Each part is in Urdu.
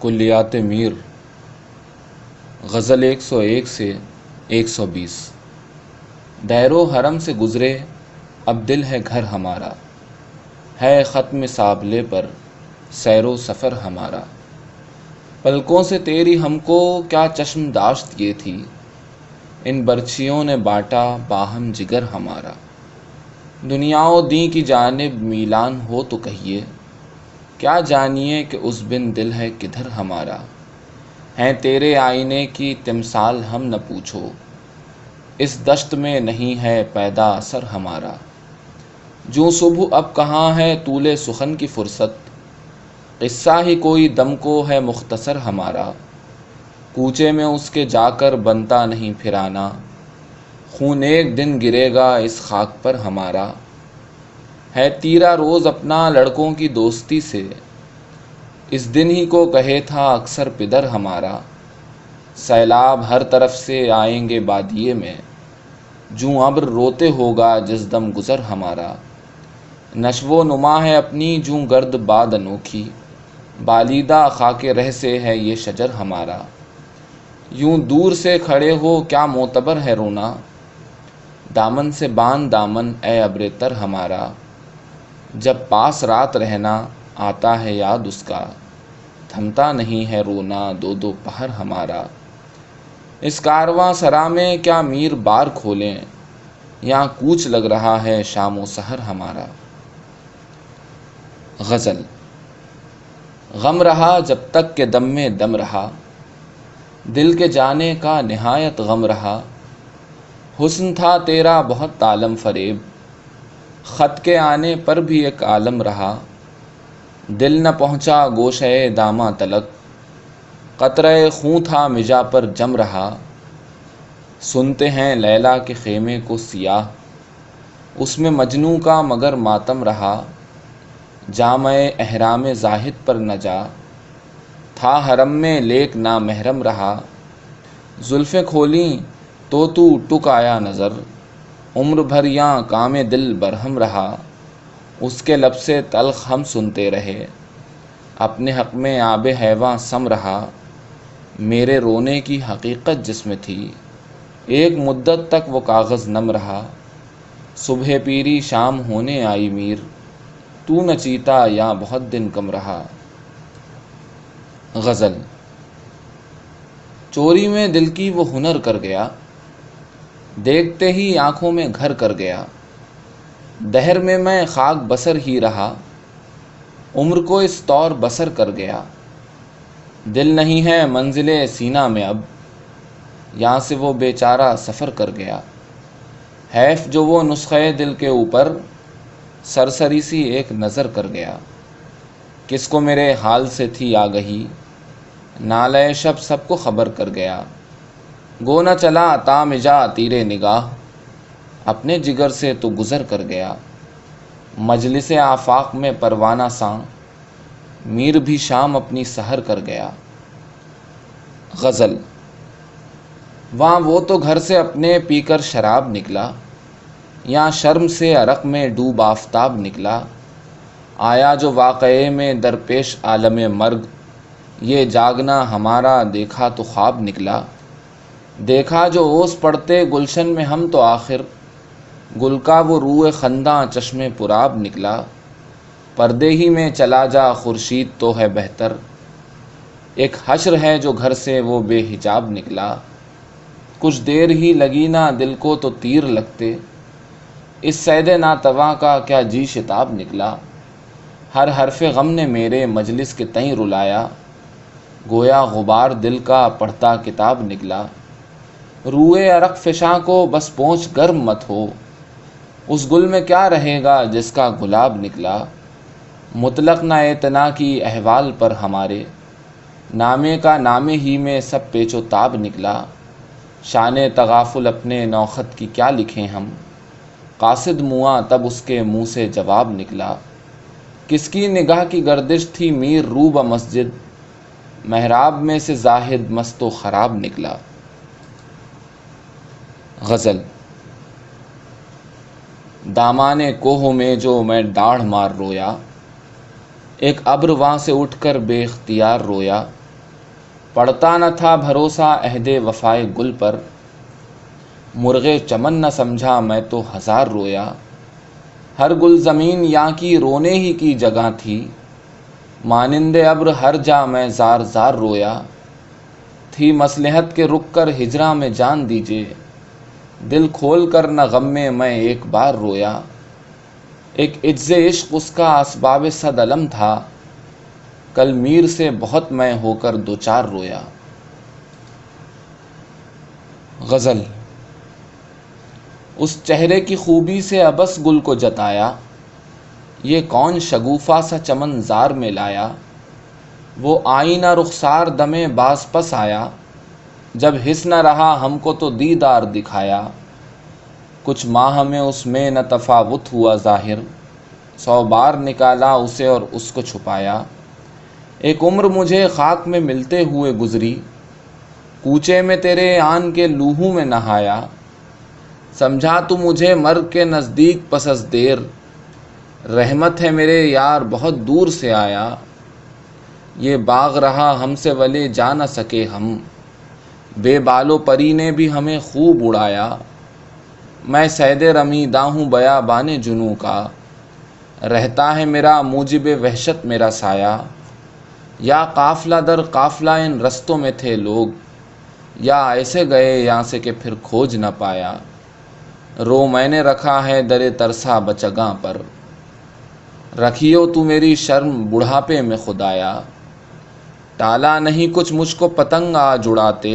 کلیات میر، غزل 101 سے 120۔ دیر و حرم سے گزرے اب دل ہے گھر ہمارا، ہے ختم سابلے پر سیر و سفر ہمارا۔ پلکوں سے تیری ہم کو کیا چشم داشت یہ تھی، ان برچھیوں نے بانٹا باہم جگر ہمارا۔ دنیا و دین کی جانب میلان ہو تو کہیے، کیا جانیے کہ اس بن دل ہے کدھر ہمارا۔ ہیں تیرے آئینے کی تمثال ہم نہ پوچھو، اس دشت میں نہیں ہے پیدا اثر ہمارا۔ جوں صبح اب کہاں ہے طول سخن کی فرصت، قصہ ہی کوئی دم کو ہے مختصر ہمارا۔ کوچے میں اس کے جا کر بنتا نہیں پھرانا، خون ایک دن گرے گا اس خاک پر ہمارا۔ ہے تیرا روز اپنا لڑکوں کی دوستی سے، اس دن ہی کو کہے تھا اکثر پدر ہمارا۔ سیلاب ہر طرف سے آئیں گے بادیے میں، جوں ابر روتے ہوگا جس دم گزر ہمارا۔ نشو و نما ہے اپنی جوں گرد باد انوکھی، بالیدہ خاک رہ سے ہے یہ شجر ہمارا۔ یوں دور سے کھڑے ہو کیا معتبر ہے رونا، دامن سے باندھ دامن اے ابر تر ہمارا۔ جب پاس رات رہنا آتا ہے یاد اس کا، تھمتا نہیں ہے رونا دو دو پہر ہمارا۔ اس کارواں سرا میں کیا میر بار کھولیں، یہاں کوچ لگ رہا ہے شام و سحر ہمارا۔ غزل۔ غم رہا جب تک کہ دم میں دم رہا، دل کے جانے کا نہایت غم رہا۔ حسن تھا تیرا بہت عالم فریب، خط کے آنے پر بھی ایک عالم رہا۔ دل نہ پہنچا گوشے داماں تلک، قطرہ خون تھا مجا پر جم رہا۔ سنتے ہیں لیلا کے خیمے کو سیاہ، اس میں مجنوں کا مگر ماتم رہا۔ جامع احرام زاہد پر نہ جا، تھا حرم میں لیک نامحرم رہا۔ زلفیں کھولیں تو ٹک آیا نظر، عمر بھر یاں کام دل برہم رہا۔ اس کے لب سے تلخ ہم سنتے رہے، اپنے حق میں آب حیواں سم رہا۔ میرے رونے کی حقیقت جس میں تھی، ایک مدت تک وہ کاغذ نم رہا۔ صبح پیری شام ہونے آئی میر، تو نہ چیتا یا بہت دن کم رہا۔ غزل۔ چوری میں دل کی وہ ہنر کر گیا، دیکھتے ہی آنکھوں میں گھر کر گیا۔ دہر میں خاک بسر ہی رہا، عمر کو اس طور بسر کر گیا۔ دل نہیں ہے منزل سینہ میں اب، یہاں سے وہ بیچارہ سفر کر گیا۔ حیف جو وہ نسخے دل کے اوپر، سرسری سی ایک نظر کر گیا۔ کس کو میرے حال سے تھی آگہی، نالے شب سب کو خبر کر گیا۔ گو نہ چلا عطا مجا تیرے نگاہ، اپنے جگر سے تو گزر کر گیا۔ مجلس آفاق میں پروانہ ساں، میر بھی شام اپنی سحر کر گیا۔ غزل۔ وہاں وہ تو گھر سے اپنے پی کر شراب نکلا، یہاں شرم سے عرق میں ڈوب آفتاب نکلا۔ آیا جو واقعے میں درپیش عالم مرگ، یہ جاگنا ہمارا دیکھا تو خواب نکلا۔ دیکھا جو اوس پڑتے گلشن میں ہم تو آخر، گل کا وہ روئے خنداں چشم پرآب نکلا۔ پردے ہی میں چلا جا خورشید تو ہے بہتر، ایک حشر ہے جو گھر سے وہ بے حجاب نکلا۔ کچھ دیر ہی لگی نا دل کو تو تیر لگتے، اس صید ناتواں کا کیا جی شتاب نکلا۔ ہر حرف غم نے میرے مجلس کے تئیں رلایا، گویا غبار دل کا پڑھتا کتاب نکلا۔ روئے عرق فشاں کو بس پہنچ گرم مت ہو، اس گل میں کیا رہے گا جس کا گلاب نکلا۔ مطلق نہ اعتنا کی احوال پر ہمارے، نامے کا نامے ہی میں سب پیچ و تاب نکلا۔ شان تغافل اپنے نوخط کی کیا لکھیں ہم، قاصد مواں تب اس کے منہ سے جواب نکلا۔ کس کی نگاہ کی گردش تھی میر رو بہ مسجد، محراب میں سے زاہد مست و خراب نکلا۔ غزل۔ دامانے کوہ میں جو میں ڈاڑھ مار رویا، ایک ابر وہاں سے اٹھ کر بے اختیار رویا۔ پڑتا نہ تھا بھروسہ عہد وفائے گل پر، مرغ چمن نہ سمجھا میں تو ہزار رویا۔ ہر گل زمین یاں کی رونے ہی کی جگہ تھی، مانند ابر ہر جا میں زار زار رویا۔ تھی مصلحت کے رک کر ہجراں میں جان دیجے، دل کھول کر نہ غم میں ایک بار رویا۔ ایک عجز عشق اس کا اسباب صد علم تھا، کل میر سے بہت میں ہو کر دو چار رویا۔ غزل۔ اس چہرے کی خوبی سے ابس گل کو جتایا، یہ کون شگوفہ سا چمن زار میں لایا۔ وہ آئینہ رخسار دمے باز پس آیا، جب حس نہ رہا ہم کو تو دیدار دکھایا۔ کچھ ماہ میں اس میں نہ تفاوت ہوا ظاہر، 100 بار نکالا اسے اور اس کو چھپایا۔ ایک عمر مجھے خاک میں ملتے ہوئے گزری، کوچے میں تیرے آن کے لوہوں میں نہایا۔ سمجھا تو مجھے مرگ کے نزدیک پس از دیر، رحمت ہے میرے یار بہت دور سے آیا۔ یہ باغ رہا ہم سے ولے جا نہ سکے ہم، بے بالو پری نے بھی ہمیں خوب اڑایا۔ میں صید رمیداں ہوں بیابان جنوں کا، رہتا ہے میرا موجب وحشت میرا سایہ۔ یا قافلہ در قافلہ ان رستوں میں تھے لوگ، یا ایسے گئے یہاں سے کہ پھر کھوج نہ پایا۔ رو میں نے رکھا ہے در ترسا بچگاں پر، رکھیو تو میری شرم بڑھاپے میں خدایا۔ ٹالا نہیں کچھ مجھ کو پتنگ آج اڑاتے،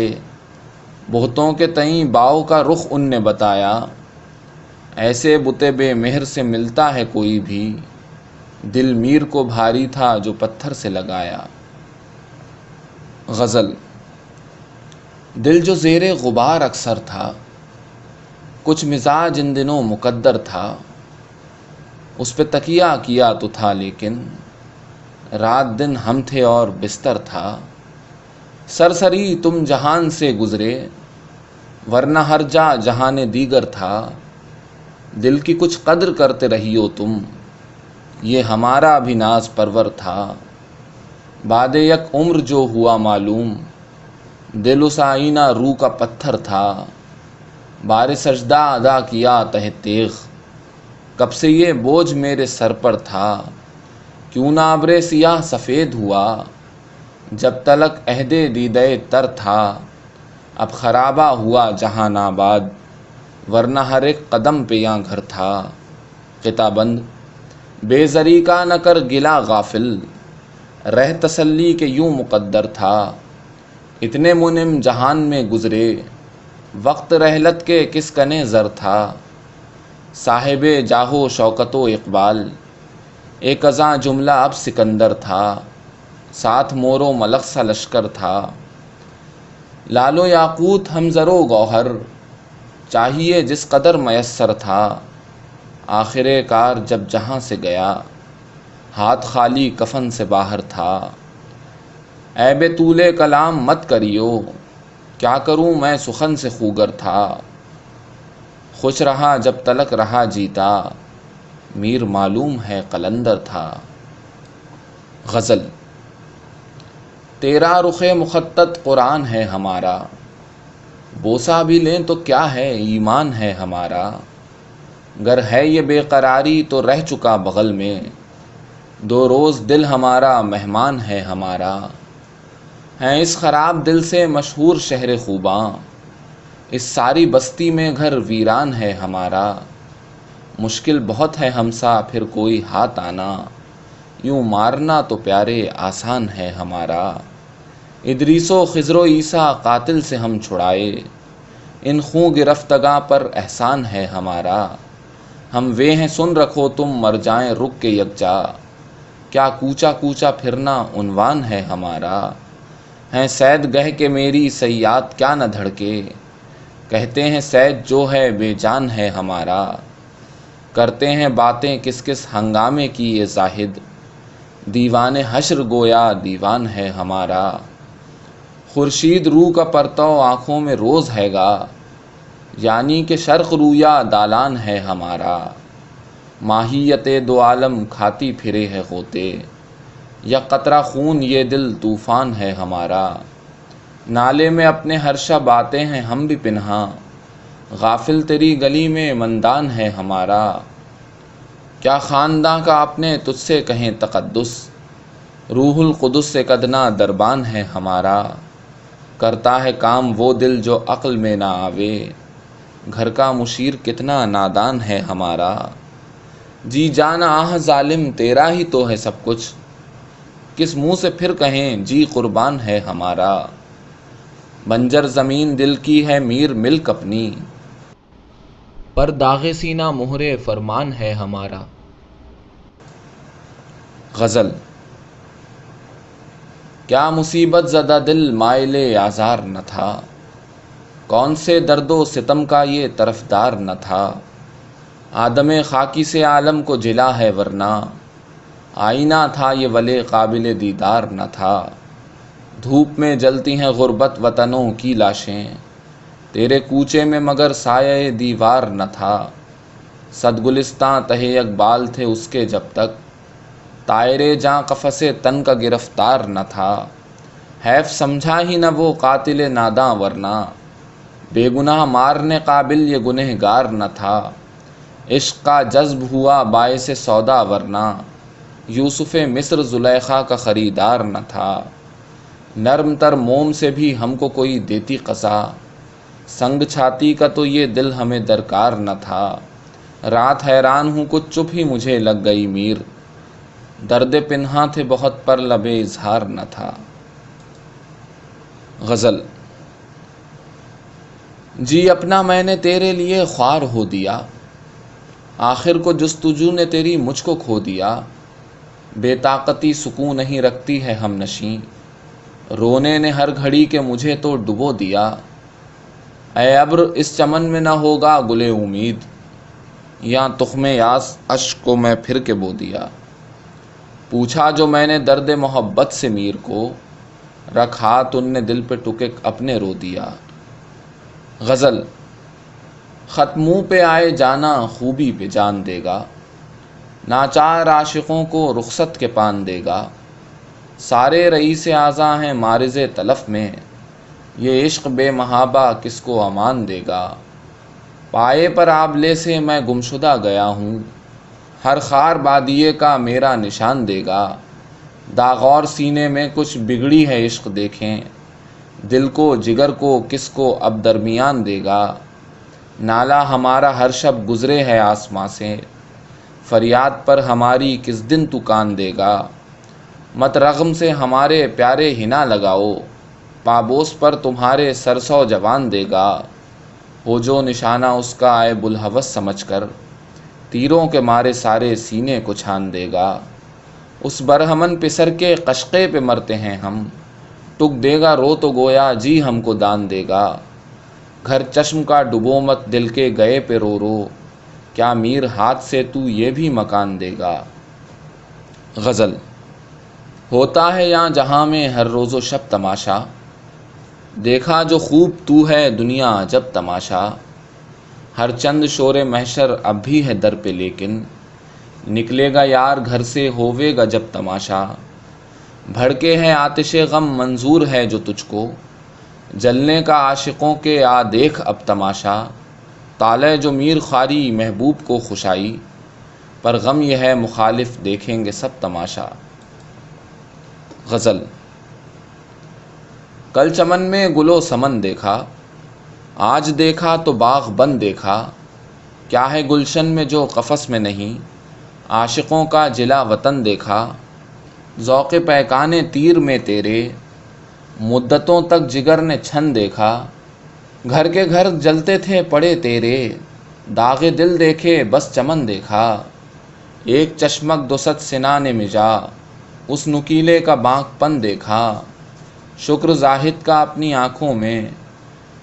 بہتوں کے تئیں باؤ کا رخ ان نے بتایا۔ ایسے بتے بے مہر سے ملتا ہے کوئی بھی، دل میر کو بھاری تھا جو پتھر سے لگایا۔ غزل۔ دل جو زیر غبار اکثر تھا، کچھ مزاج ان دنوں مقدر تھا۔ اس پہ تکیہ کیا تو تھا لیکن، رات دن ہم تھے اور بستر تھا۔ سرسری تم جہان سے گزرے، ورنہ ہر جا جہان دیگر تھا۔ دل کی کچھ قدر کرتے رہیو تم، یہ ہمارا بھی ناز پرور تھا۔ بعد یک عمر جو ہوا معلوم، دل اس آئینہ روح کا پتھر تھا۔ بار سجدہ ادا کیا تہ تیغ، کب سے یہ بوجھ میرے سر پر تھا۔ کیوں نہ ابر سیاہ سفید ہوا، جب تلک عہد دیدہ تر تھا۔ اب خرابہ ہوا جہان آباد، ورنہ ہر ایک قدم پہ یہاں گھر تھا۔ قطع بند۔ بے زری کا نہ کر گلا غافل، رہ تسلی کے یوں مقدر تھا۔ اتنے منعم جہان میں گزرے، وقت رحلت کے کس کنے زر تھا۔ صاحب جاہو شوکت و اقبال، ایک ازاں جملہ اب سکندر تھا۔ ساتھ مور و ملک سا لشکر تھا۔ لال و یاقوت ہم زر و گوہر، چاہیے جس قدر میسر تھا۔ آخر کار جب جہاں سے گیا، ہاتھ خالی کفن سے باہر تھا۔ عیب طول کلام مت کریو، کیا کروں میں سخن سے خوگر تھا۔ خوش رہا جب تلک رہا جیتا، میر معلوم ہے قلندر تھا۔ غزل۔ تیرا رخ مخطط قرآن ہے ہمارا، بوسہ بھی لیں تو کیا ہے ایمان ہے ہمارا۔ گر ہے یہ بے قراری تو رہ چکا بغل میں، 2 روز دل ہمارا مہمان ہے ہمارا۔ ہیں اس خراب دل سے مشہور شہر خوباں، اس ساری بستی میں گھر ویران ہے ہمارا۔ مشکل بہت ہے ہم سا پھر کوئی ہاتھ آنا، یوں مارنا تو پیارے آسان ہے ہمارا۔ ادریس و خضر و عیسیٰ قاتل سے ہم چھڑائے، ان خوں گرفتگاں پر احسان ہے ہمارا۔ ہم وے ہیں سن رکھو تم مر جائیں رک کے یکجا، کیا کوچا کوچا پھرنا عنوان ہے ہمارا۔ ہیں صید گہ کہ میری صیاد کیا نہ دھڑکے، کہتے ہیں صید جو ہے بے جان ہے ہمارا۔ کرتے ہیں باتیں کس کس ہنگامے کی یہ زاہد، دیوان حشر گویا دیوان ہے ہمارا۔ خورشید رو کا پرتو آنکھوں میں روز ہے گا، یعنی کہ شرق رویا دالان ہے ہمارا۔ ماہیت 2 عالم کھاتی پھرے ہے غوطے، یا قطرہ خون یہ دل طوفان ہے ہمارا۔ نالے میں اپنے ہر شب آتے ہیں ہم بھی پنہاں، غافل تیری گلی میں مندان ہے ہمارا۔ کیا خانداں کا اپنے تجھ سے کہیں تقدس، روح القدس ایک ادنا دربان ہے ہمارا۔ کرتا ہے کام وہ دل جو عقل میں نہ آوے، گھر کا مشیر کتنا نادان ہے ہمارا۔ جی جان آہ ظالم تیرا ہی تو ہے سب کچھ، کس منہ سے پھر کہیں جی قربان ہے ہمارا۔ بنجر زمین دل کی ہے میر ملک اپنی، پر داغ سینہ مہر فرمان ہے ہمارا۔ غزل۔ کیا مصیبت زدہ دل مائل آزار نہ تھا، کون سے درد و ستم کا یہ طرفدار نہ تھا۔ آدم خاکی سے عالم کو جلا ہے ورنہ، آئینہ تھا یہ ولے قابل دیدار نہ تھا۔ دھوپ میں جلتی ہیں غربت وطنوں کی لاشیں، تیرے کوچے میں مگر سایہ دیوار نہ تھا۔ صد گلستاں تہے اقبال تھے اس کے جب تک، طائر جاں قفس تن کا گرفتار نہ تھا۔ حیف سمجھا ہی نہ وہ قاتل ناداں ورنہ، بے گناہ مارنے قابل یہ گنہگار نہ تھا۔ عشق کا جذب ہوا باعث سودا ورنہ، یوسف مصر زلیخا کا خریدار نہ تھا۔ نرم تر موم سے بھی ہم کو کوئی دیتی قضا، سنگ چھاتی کا تو یہ دل ہمیں درکار نہ تھا۔ رات حیران ہوں کچھ چپ ہی مجھے لگ گئی میر، درد پنہاں تھے بہت پر لب اظہار نہ تھا۔ غزل۔ جی اپنا میں نے تیرے لیے خوار ہو دیا، آخر کو جستجو نے تیری مجھ کو کھو دیا۔ بے طاقتی سکون نہیں رکھتی ہے ہم نشیں، رونے نے ہر گھڑی کے مجھے تو ڈبو دیا۔ اے ابر اس چمن میں نہ ہوگا گلے امید، یا تخم یاس اشک کو میں پھر کے بو دیا۔ پوچھا جو میں نے درد محبت سے میر کو، رکھ ہاتھ ان نے دل پہ ٹکے اپنے رو دیا۔ غزل۔ خط منہ پہ آئے جانا خوبی پہ جان دے گا، ناچار عاشقوں کو رخصت کے پان دے گا۔ سارے رئیس اعضا ہیں معرض تلف میں، یہ عشق بے محابہ کس کو امان دے گا۔ پائے پر آبلے سے میں گمشدہ گیا ہوں، ہر خار بادیے کا میرا نشان دے گا۔ داغور سینے میں کچھ بگڑی ہے عشق دیکھیں، دل کو جگر کو کس کو اب درمیان دے گا۔ نالا ہمارا ہر شب گزرے ہے آسماں سے، فریاد پر ہماری کس دن تو کان دے گا۔ مت رغم سے ہمارے پیارے ہنا لگاؤ، پابوس پر تمہارے سرسو جوان دے گا۔ ہو جو نشانہ اس کا آئے بلحوث سمجھ کر، تیروں کے مارے سارے سینے کو چھان دے گا۔ اس برہمن پسر کے قشقے پہ مرتے ہیں ہم، ٹک دے گا رو تو گویا جی ہم کو دان دے گا۔ گھر چشم کا ڈبو مت دل کے گئے پہ رو رو، کیا میر ہاتھ سے تو یہ بھی مکان دے گا۔ غزل۔ ہوتا ہے یہاں جہاں میں ہر روز و شب تماشا، دیکھا جو خوب تو ہے دنیا عجب تماشا۔ ہر چند شور محشر اب بھی ہے در پہ لیکن، نکلے گا یار گھر سے ہووے گا جب تماشا۔ بھڑکے ہے آتش غم منظور ہے جو تجھ کو، جلنے کا عاشقوں کے آ دیکھ اب تماشا۔ طالع جو میر خواری محبوب کو خوشائی، پر غم یہ ہے مخالف دیکھیں گے سب تماشا۔ غزل۔ کل چمن میں گل و سمن دیکھا، آج دیکھا تو باغ بند دیکھا۔ کیا ہے گلشن میں جو قفس میں نہیں، عاشقوں کا جلا وطن دیکھا۔ ذوق پیکانے تیر میں تیرے، مدتوں تک جگر نے چھن دیکھا۔ گھر کے گھر جلتے تھے پڑے تیرے، داغ دل دیکھے بس چمن دیکھا۔ ایک چشمک دوست سنان مجا، اس نکیلے کا بانک پن دیکھا۔ شکر زاہد کا اپنی آنکھوں میں،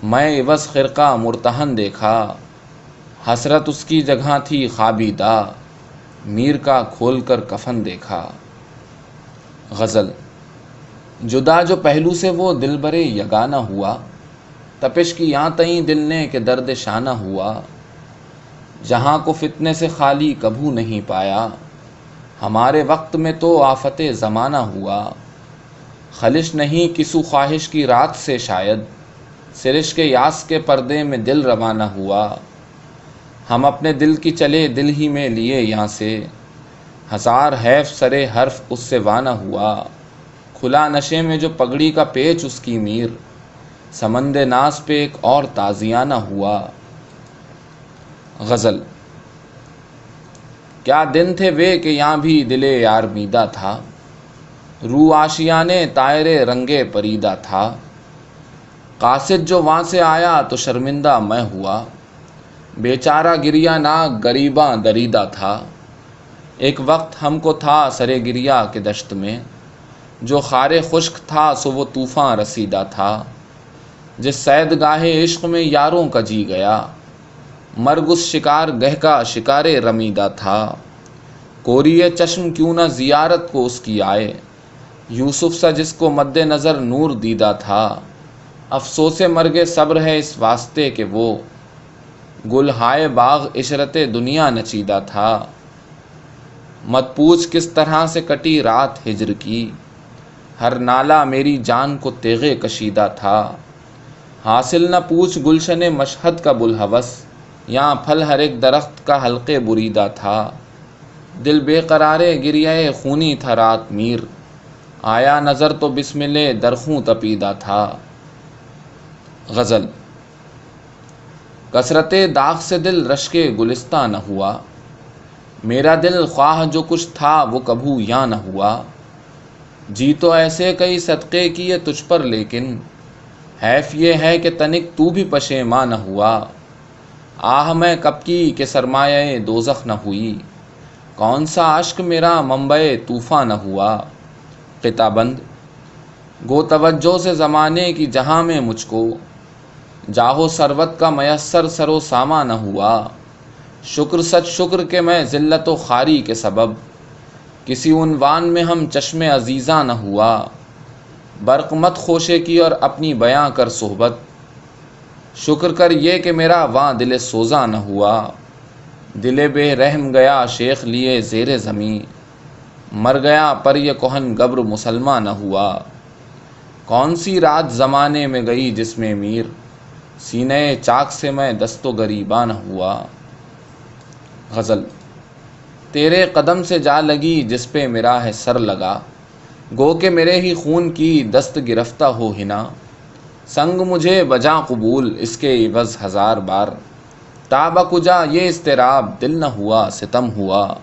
میں عوض خرقہ مرتہن دیکھا۔ حسرت اس کی جگہ تھی خوابیدہ، میر کا کھول کر کفن دیکھا۔ غزل۔ جدا جو پہلو سے وہ دل برے یگانہ ہوا، تپش کی یاں تئیں دل نے کہ درد شانہ ہوا۔ جہاں کو فتنے سے خالی کبھو نہیں پایا، ہمارے وقت میں تو آفت زمانہ ہوا۔ خلش نہیں کسو خواہش کی رات سے شاید، سرش کے یاس کے پردے میں دل روانہ ہوا۔ ہم اپنے دل کی چلے دل ہی میں لیے یہاں سے، ہزار حیف سرے حرف اس سے وانہ ہوا۔ کھلا نشے میں جو پگڑی کا پیچ اس کی میر، سمند ناز پہ ایک اور تازیانہ ہوا۔ غزل۔ کیا دن تھے وے کہ یہاں بھی دل یار میدہ تھا، رو آشیانے طائر رنگے پریدہ تھا۔ قاصد جو وہاں سے آیا تو شرمندہ میں ہوا، بیچارہ گریا ناک غریباں دریدہ تھا۔ ایک وقت ہم کو تھا سرے گریا کے دشت میں، جو خار خشک تھا سو وہ طوفاں رسیدہ تھا۔ جس سید گاہ عشق میں یاروں کا جی گیا، مرگ اس شکار گہ کا شکار رمیدہ تھا۔ کوری چشم کیوں نہ زیارت کو اس کی آئے، یوسف سا جس کو مد نظر نور دیدہ تھا۔ افسوس مرگ صبر ہے اس واسطے کہ وہ، گل ہائے باغ عشرت دنیا نچیدہ تھا۔ مت پوچھ کس طرح سے کٹی رات ہجر کی، ہر نالہ میری جان کو تیغے کشیدہ تھا۔ حاصل نہ پوچھ گلشن مشہد کا بلحوث، یہاں پھل ہر ایک درخت کا حلقے بریدہ تھا۔ دل بے قرارے گریہ خونی تھا رات میر، آیا نظر تو بسمل درخوں تپیدہ تھا۔ غزل۔ کثرت داغ سے دل رشک گلستہ نہ ہوا، میرا دل خواہ جو کچھ تھا وہ کبھو یاں نہ ہوا۔ جی تو ایسے کئی صدقے کیے تجھ پر لیکن، حیف یہ ہے کہ تنک تو بھی پشیماں نہ ہوا۔ آہ میں کب کی کہ سرمایہ دوزخ نہ ہوئی، کون سا اشک میرا منبع طوفاں نہ ہوا۔ قطع بند۔ گو توجہ سے زمانے کی جہاں میں مجھ کو، جاہو ثروت کا میسر سر و ساما نہ ہوا۔ شکر سچ شکر کہ میں ذلت و خواری کے سبب، کسی عنوان میں ہم چشم عزیزاں نہ ہوا۔ برق مت خوشے کی اور اپنی بیاں کر صحبت، شکر کر یہ کہ میرا وہاں دل سوزاں نہ ہوا۔ دل بے رحم گیا شیخ لیے زیر زمیں، مر گیا پر یہ کہن گبر مسلمان نہ ہوا۔ کون سی رات زمانے میں گئی جس میں میر، سینے چاک سے میں دست و گریباں نہ ہوا۔ غزل۔ تیرے قدم سے جا لگی جس پہ میرا ہے سر لگا، گو کہ میرے ہی خون کی دست گرفتہ ہو ہنا۔ سنگ مجھے بجا قبول اس کے عوض ہزار بار، تابہ کجا یہ اضطراب دل نہ ہوا ستم ہوا۔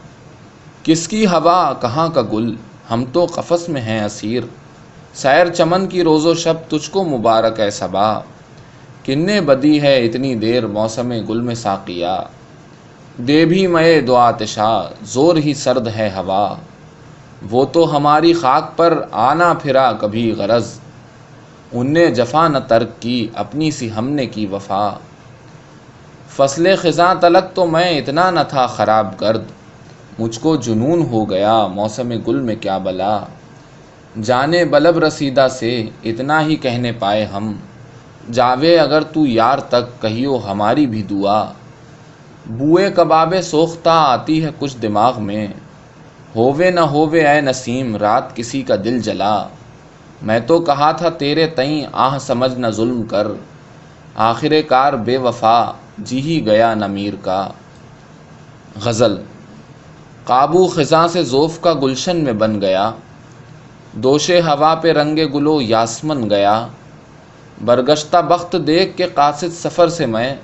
کس کی ہوا کہاں کا گل ہم تو قفس میں ہیں اسیر، سیر چمن کی روز و شب تجھ کو مبارک ہے صبا۔ کن نے بدی ہے اتنی دیر موسم گل میں ساقیہ، دے بھی مئے دو آتشا زور ہی سرد ہے ہوا۔ وہ تو ہماری خاک پر آنا پھرا کبھی غرض، ان نے جفا نہ ترک کی اپنی سی ہم نے کی وفا۔ فصل خزاں تلک تو میں اتنا نہ تھا خراب گرد، مجھ کو جنون ہو گیا موسم گل میں کیا بلا۔ جانے بلب رسیدہ سے اتنا ہی کہنے پائے ہم، جاوے اگر تو یار تک کہیو ہماری بھی دعا۔ بوئے کباب سوختہ آتی ہے کچھ دماغ میں، ہووے نہ ہووے اے نسیم رات کسی کا دل جلا۔ میں تو کہا تھا تیرے تئیں آہ سمجھ نہ ظلم کر، آخر کار بے وفا جی ہی گیا نہ میر کا۔ غزل۔ قابو خزاں سے ذوف کا گلشن میں بن گیا، دوش ہوا پہ رنگ گلو یاسمن گیا۔ برگشتہ بخت دیکھ کے قاصد سفر سے میں،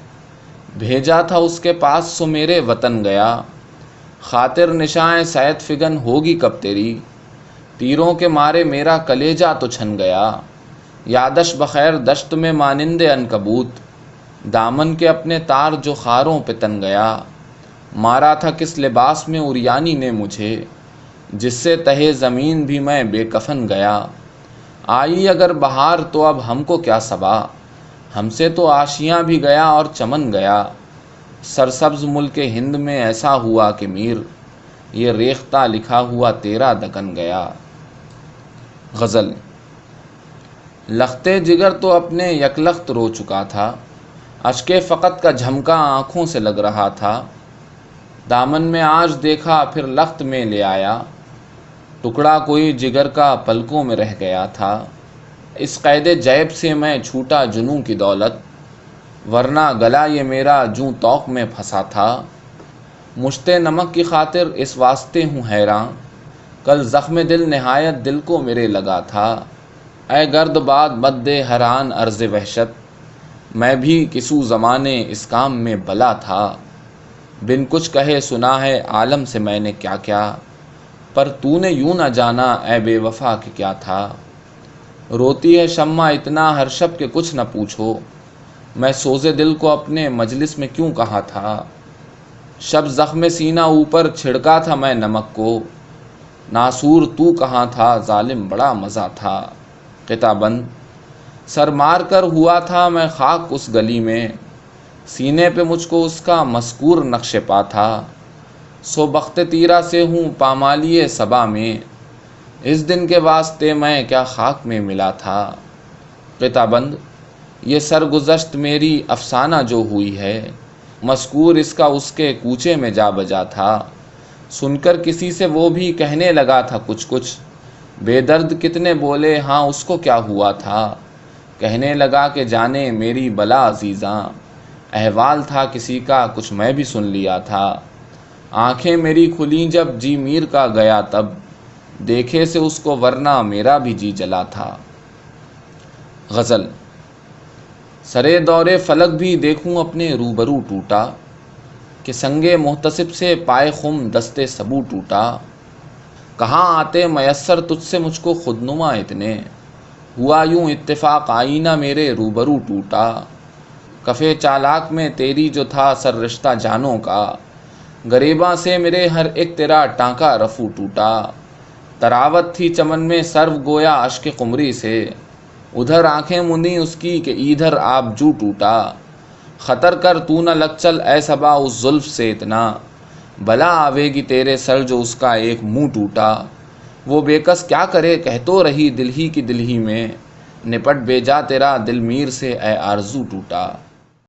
بھیجا تھا اس کے پاس سو میرے وطن گیا۔ خاطر نشائیں سید فگن ہوگی کب تیری، تیروں کے مارے میرا کلیجہ تو چھن گیا۔ یادش بخیر دشت میں مانند عنکبوت، دامن کے اپنے تار جو خاروں پہ تن گیا۔ مارا تھا کس لباس میں عریانی نے مجھے، جس سے تہے زمین بھی میں بے کفن گیا۔ آئی اگر بہار تو اب ہم کو کیا صبا، ہم سے تو آشیاں بھی گیا اور چمن گیا۔ سرسبز ملک ہند میں ایسا ہوا کہ میر، یہ ریختہ لکھا ہوا تیرا دکن گیا۔ غزل۔ لختے جگر تو اپنے یکلخت رو چکا تھا، اشک فقط کا جھمکا آنکھوں سے لگ رہا تھا۔ دامن میں آج دیکھا پھر لخت میں لے آیا، ٹکڑا کوئی جگر کا پلکوں میں رہ گیا تھا، اس قید جیب سے میں چھوٹا جنوں کی دولت، ورنہ گلا یہ میرا جوں طوق میں پھنسا تھا۔ مشت نمک کی خاطر اس واسطے ہوں حیراں، کل زخم دل نہایت دل کو میرے لگا تھا۔ اے گرد باد مد حران عرض وحشت، میں بھی کسو زمانے اس کام میں بلا تھا۔ بن کچھ کہے سنا ہے عالم سے میں نے کیا کیا، پر تو نے یوں نہ جانا اے بے وفا کہ کیا تھا۔ روتی ہے شمع اتنا ہر شب کہ کچھ نہ پوچھو، میں سوزے دل کو اپنے مجلس میں کیوں کہا تھا۔ شب زخم سینہ اوپر چھڑکا تھا میں نمک کو، ناسور تو کہاں تھا ظالم بڑا مزہ تھا۔ قطع بند۔ سر مار کر ہوا تھا میں خاک اس گلی میں، سینے پہ مجھ کو اس کا مذکور نقش پا تھا۔ سو بخت تیرا سے ہوں پامالی صبا میں، اس دن کے واسطے میں کیا خاک میں ملا تھا۔ قطع بند۔ یہ سرگزشت میری افسانہ جو ہوئی ہے، مذکور اس کا اس کے کوچے میں جا بجا تھا۔ سن کر کسی سے وہ بھی کہنے لگا تھا کچھ کچھ، بے درد کتنے بولے ہاں اس کو کیا ہوا تھا۔ کہنے لگا کہ جانے میری بلا عزیزاں، احوال تھا کسی کا کچھ میں بھی سن لیا تھا۔ آنکھیں میری کھلیں جب جی میر کا گیا تب، دیکھے سے اس کو ورنہ میرا بھی جی جلا تھا۔ غزل۔ سرے دورے فلک بھی دیکھوں اپنے روبرو ٹوٹا، کہ سنگے محتسب سے پائے خم دستے سبو ٹوٹا۔ کہاں آتے میسر تجھ سے مجھ کو خودنما اتنے، ہوا یوں اتفاق آئینہ میرے روبرو ٹوٹا۔ کفے چالاک میں تیری جو تھا سر رشتہ جانوں کا، گریباں سے میرے ہر ایک تیرا ٹانکا رفو ٹوٹا۔ تراوت تھی چمن میں سرو گویا اشک قمری سے، ادھر آنکھیں مندیں اس کی کہ ادھر آب جو ٹوٹا۔ خطر کر تو نہ لگ چل اے صبا اس زلف سے اتنا، بلا آوے گی تیرے سر جو اس کا ایک منہ ٹوٹا۔ وہ بے کس کیا کرے کہہ تو رہی دل ہی کی دل ہی میں، نپٹ بے جا تیرا دل میر سے اے آرزو ٹوٹا۔